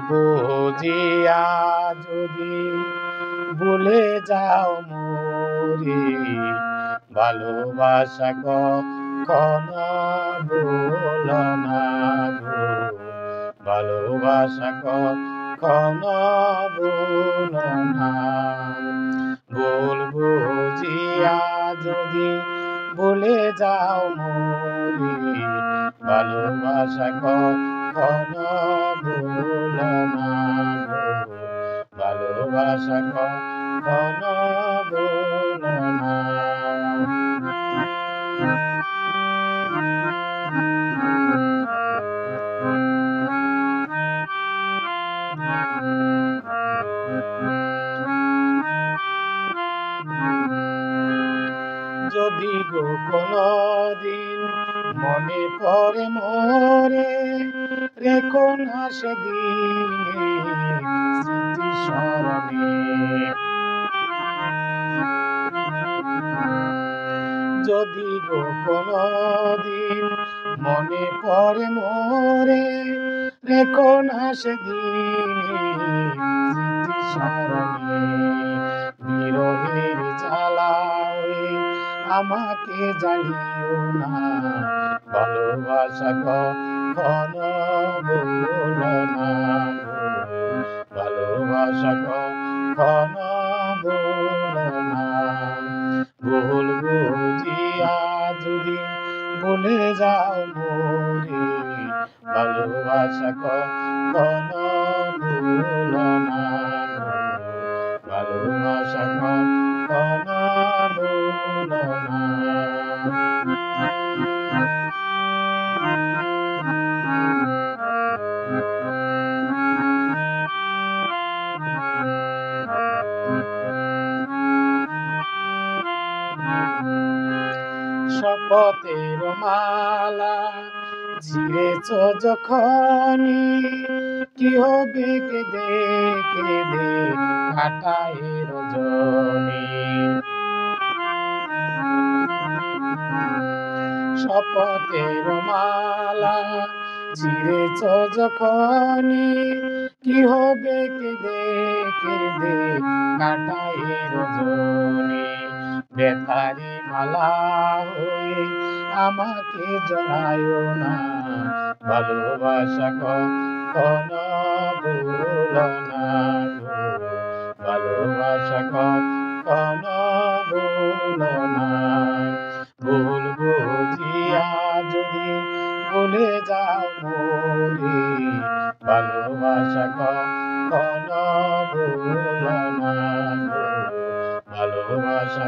বুঝিয়া যদি ভুলে যাও মোরে, ভালোবাসা কখনো ভুলো না গো, ভালোবাসা কখনো ভুলো না। ভুল বুঝিয়া যদি ভুলে যাও মোরে, ভালোবাসা কখনো ভুলো না গো, ভালোবাসা কখনো ভুলো না। যদি গো কোনদিন মনে পড়ে মোরে, রেখো না সেদিনে স্মৃতি স্মরণে। যদি গো কোনদিন মনে পড়ে মোরে, রেখো না সেদিনে স্মৃতি স্মরণে। বিরহের জ্বালায় আমাকে জ্বালিও না, ভালোবাসা কখনো ভুলো না গো, ভালোবাসা কখনো ভুলো না। ভুল বুঝিয়া যদি ভুলে যাও মোরে, ভালোবাসা কখনো ভুলো না গো, ভালোবাসা কখনো ভুলো না। শপথের মালা ছিঁড়েছ যখনই, কি হবে কেঁদে কেঁদে কাটায় রজনী। শপথের মালা ছিঁড়েছ যখনই, কি হবে কেঁদে কেঁদে কাটায় রজনী। বেতারি মালা হয়ে আমাকে জড়ায় না, ভালোবাসা কখনো ভুলো না গো, ভালোবাসা কখনো ভুলো না। ভুল বুঝিয়া যদি ভুলে যাও মোরে, ভালোবাসা কখনো ভুলো না গো, ভালোবাসা